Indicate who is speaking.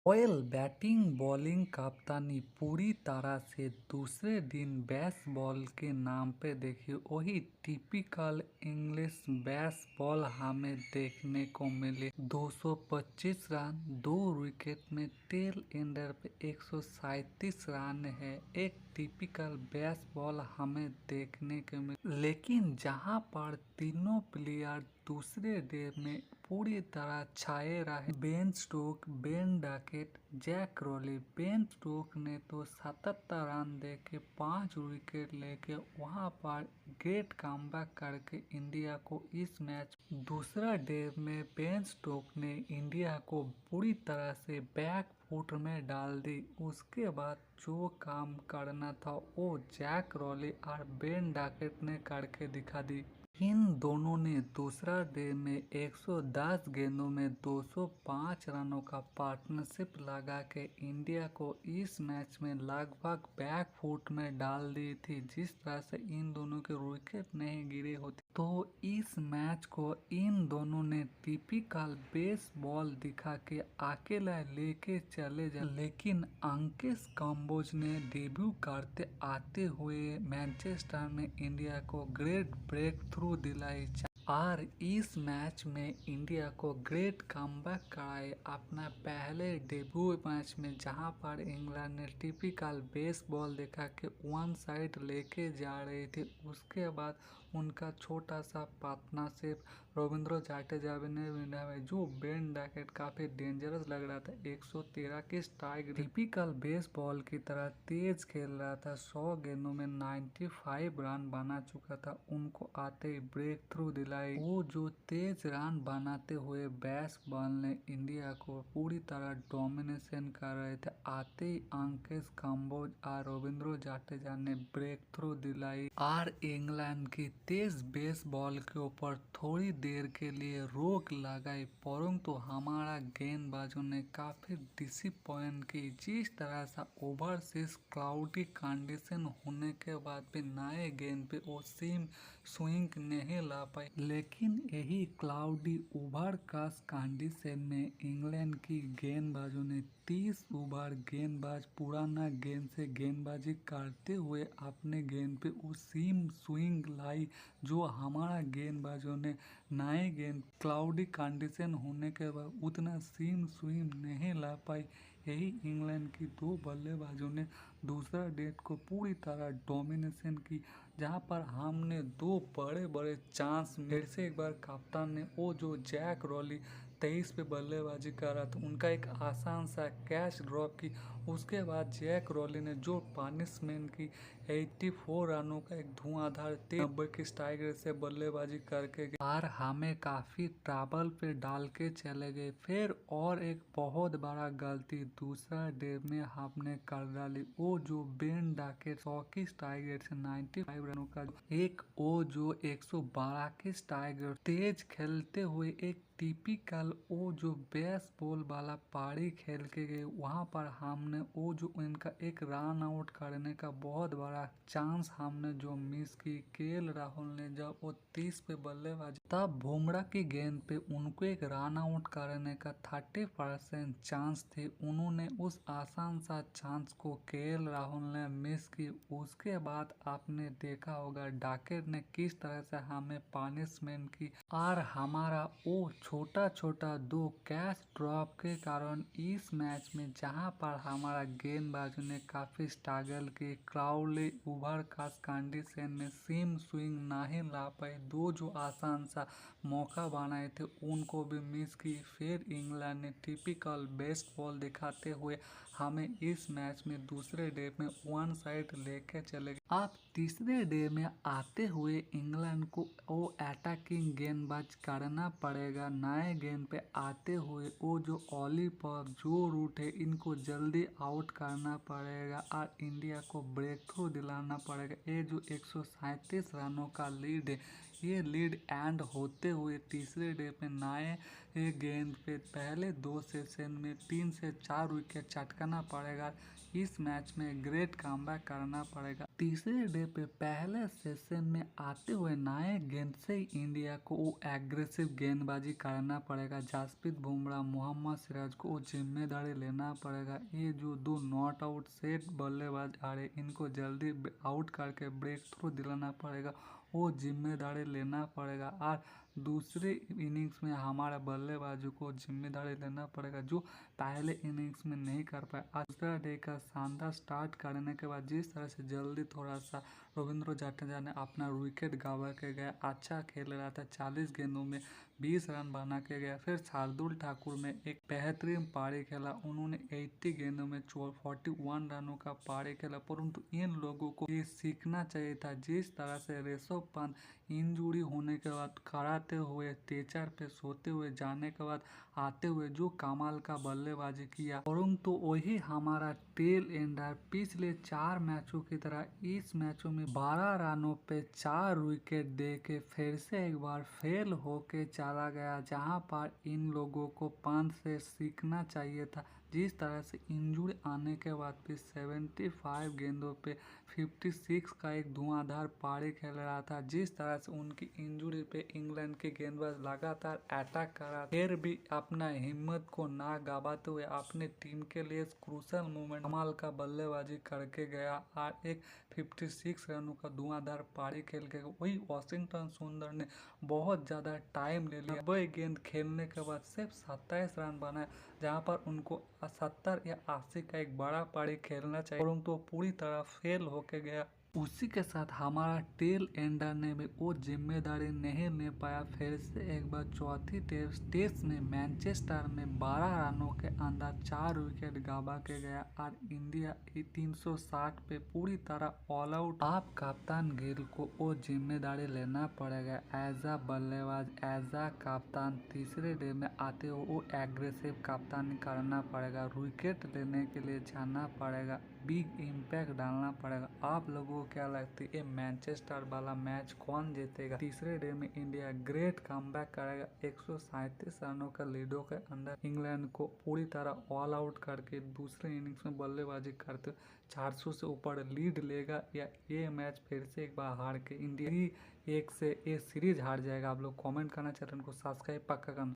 Speaker 1: Oil batting bowling कप्तानी पूरी तरह से दूसरे दिन बेसबॉल के नाम पे देखिए वही टिपिकल इंग्लिश बेसबॉल हमें देखने को मिले। 225 रन 2 विकेट में टेल एंडर पे 137 रन है। एक टिपिकल बेसबॉल हमें देखने को मिले, लेकिन जहां पर तीनों प्लेयर दूसरे डे में पूरी तरह छाए रहे। Ben Stokes, Ben Duckett, Jack Crawley. Ben Stokes ने तो 77 रन देके 5 विकेट लेके वहां पर ग्रेट कमबैक करके इंडिया को इस मैच दूसरा डे में बेन स्टोक ने इंडिया को पूरी तरह से बैक फुट में डाल दी। उसके बाद जो काम करना था वो जैक रॉली और बेन डकेट ने करके दिखा दी। इन दोनों ने दूसरा डे में 110 गेंदों में 205 रनों का पार्टनरशिप लगा के इंडिया को इस मैच में लगभग बैक फुट में डाल दी थी। जिस तरह से इन दोनों के विकेट नहीं गिरे होते तो इस मैच को इन दोनों ने टिपिकल बेसबॉल दिखा के अकेला लेके चले जा, लेकिन अंकित कंबोज ने डेब्यू करते आते हुए मैनचेस्टर में इंडिया को ग्रेट ब्रेक थ्रू दिलाई और इस मैच में इंडिया को ग्रेट कमबैक कराए अपना पहले डेब्यू मैच में, जहां पर इंग्लैंड ने टिपिकल बेसबॉल दिखा के वन साइड लेके जा रहे थे। उसके बाद उनका छोटा सा पार्टनरशिप रविंद्र जाडेजा ने निभाया, जो बेन डकेट काफी डेंजरस लग रहा था। 113 के स्ट्राइक टिपिकल बेसबॉल की तरह तेज खेल रहा था। 100 गेंदों में 95 रन बना चुका था। उनको आते ही ब्रेक थ्रू दिलाई। वो जो तेज रन बनाते हुए बेसबॉल ने इंडिया को पूरी तरह डोमिनेशन कर रहे थे। आते ही अंकित कंबोज और रविंद्र जाडेजा ने ब्रेक थ्रू दिलाई और इंग्लैंड की तेज बेसबॉल के ऊपर थोड़ी देर के लिए रोक लगाई, परंतु हमारा गेंदबाजों ने काफी डिसअपॉइंट की। जिस तरह से ओवरसीज क्लाउडी कंडीशन होने के बाद भी नए गेंद पे वो सीम स्विंग नहीं ला पाए, लेकिन यही क्लाउडी ओवरकास्ट कंडीशन में इंग्लैंड की गेंदबाजों ने 30 ओवर गेंदबाज पुराना गेंद से गेंदबाजी करते हुए अपने गेंद पे वो सीम स्विंग लाई, जो हमारा गेंदबाजों ने नए गेंद क्लाउडी कंडीशन होने के बाद उतना सीम स्विंग नहीं ला पाई। यही इंग्लैंड की दो बल्लेबाजों ने दूसरा डेट को पूरी तरह डोमिनेशन की, जहां पर हमने दो बड़े बड़े चांस फिर से एक बार कप्तान ने वो जो जैक रॉली 23 पे बल्लेबाजी कर रहा था उनका एक आसान सा कैच ड्रॉप की। उसके बाद जैक रॉली ने जो पनिशमेंट की 84 रनों का एक धुआंधार 90 की स्ट्राइक रेट से बल्लेबाजी करके और हमें काफी ट्रबल पे डाल के चले गए। फिर और एक बहुत बड़ा गलती दूसरा डे में हमने कर डाली। वो जो बेन डकेट 100 की स्ट्राइक रेट से 95 रनों का एक वो जो 112 की स्ट्राइक रेट तेज खेलते हुए एक टिपिकल वो जो बेसबॉल वाला पारी खेल के गए, वहां पर हमने वो जो इनका एक रन आउट करने का बहुत बड़ा चांस हमने जो मिस की। केएल राहुल ने जब वो 30 पे बल्लेबाजी, तब बुमराह की गेंद पे उनको एक रन आउट करने का 30% चांस थे। उन्होंने उस आसान सा चांस को केएल राहुल ने मिस की। उसके बाद आपने देखा होगा डकेट ने किस तरह से हमें पनिशमेंट की और हमारा वो छोटा छोटा दो कैच ड्रॉप के कारण इस मैच में, जहां पर हमारा गेंदबाजों ने काफी स्ट्रगल की, क्राउली ओवरकास्ट कंडीशन में सीम स्विंग नहीं ला पाए, दो जो आसान सा मौका बनाए थे उनको भी मिस की। फिर इंग्लैंड ने टिपिकल बेस्ट बॉल दिखाते हुए हमें इस मैच में दूसरे डे में वन साइड लेके चले गए। अब तीसरे डे में आते हुए इंग्लैंड को वो अटैकिंग गेंदबाज करना पड़ेगा। नए गेंद पे आते हुए वो जो ओलीपॉप जो रूट है इनको जल्दी आउट करना पड़ेगा और इंडिया को ब्रेक थ्रू दिलाना पड़ेगा। ये जो 137 रनों का लीड है, ये लीड एंड होते हुए तीसरे डे पे नए एक गेंद पे पहले 2 सेशन में 3 से 4 विकेट चटकाना पड़ेगा। इस मैच में ग्रेट कमबैक करना पड़ेगा। तीसरे डे पे पहले सेशन में आते हुए नए गेंद से इंडिया को वो एग्रेसिव गेंदबाजी करना पड़ेगा। जसप्रीत बुमराह, मोहम्मद सिराज को वो जिम्मेदारी लेना पड़ेगा। ये जो 2 नॉट आउट सेट बल्लेबाज आ रहे, इनको जल्दी आउट करके ब्रेक थ्रू दिलाना पड़ेगा, वो जिम्मेदारी लेना पड़ेगा। और दूसरे इनिंग्स में हमारे बल्लेबाजों को जिम्मेदारी लेना पड़ेगा जो पहले इनिंग्स में नहीं कर पाए। आज दूसरा डे का शानदार स्टार्ट करने के बाद जिस तरह से जल्दी थोड़ा सा रविंद्र जडेजा ने अपना विकेट गंवा के गया, अच्छा खेल रहा था, 40 गेंदों में 20 रन बना के गया। फिर शार्दुल ठाकुर में एक बेहतरीन पारी खेला, उन्होंने 80 गेंदों में 41 रनों का पारी खेला। परंतु इन लोगों को ये सीखना चाहिए था, जिस तरह से ऋषभ पंत इंजुरी होने के बाद कराते हुए टेचर पे सोते हुए जाने के बाद आते हुए जो कमाल का बल्लेबाजी किया। परंतु वही हमारा टेल एंडर पिछले 4 मैचों की तरह इस मैचों में 12 रनों पे 4 विकेट दे के फिर से एक बार फेल होके चला गया, जहां पर इन लोगों को पंत से सीखना चाहिए था। जिस तरह से इंजुरी आने के बाद भी 75 गेंदों पे 56 का एक धुआंधार पारी खेल रहा था। जिस तरह से उनकी इंजुरी पे इंग्लैंड के गेंदबाज लगातार अटैक कर रहा, फिर भी अपना हिम्मत को ना गवाते हुए अपने टीम के लिए क्रूशल मूवमेंट कमाल का बल्लेबाजी करके गया और एक 56 रनों का धुआंधार पारी खेल के। वही वाशिंगटन सुंदर ने बहुत ज्यादा टाइम ले लिया, 90 गेंद खेलने के बाद सिर्फ 27 रन बनाए, जहां पर उनको 70 या 80 का एक बड़ा पारी खेलना चाहिए, परंतु पूरी तरह फेल होके गया। उसी के साथ हमारा टेल एंडर ने भी वो जिम्मेदारी नहीं ले पाया। फिर से एक बार चौथी टेस्ट में मैनचेस्टर में 12 रनों के अंदर 4 विकेट गंवा के गया और इंडिया 360 पे पूरी तरह ऑल आउट। आप कप्तान गिल को वो जिम्मेदारी लेना पड़ेगा एज अ बल्लेबाज, एज अ कप्तान। तीसरे डे में आते हुए वो एग्रेसिव कप्तानी करना पड़ेगा, विकेट लेने के लिए जाना पड़ेगा, बिग इम्पैक्ट डालना पड़ेगा। आप लोगों को क्या लगता है ये मैनचेस्टर वाला मैच कौन जीतेगा? तीसरे डे में इंडिया ग्रेट कमबैक करेगा, 137 रनों का लीडो के अंदर इंग्लैंड को पूरी तरह ऑल आउट करके दूसरे इनिंग्स में बल्लेबाजी करते 400 से ऊपर लीड लेगा, या ये मैच फिर से एक बार हार के इंडिया 1 से ये सीरीज हार जाएगा? आप लोग कमेंट करना, चैनल को सब्सक्राइब पक्का करना।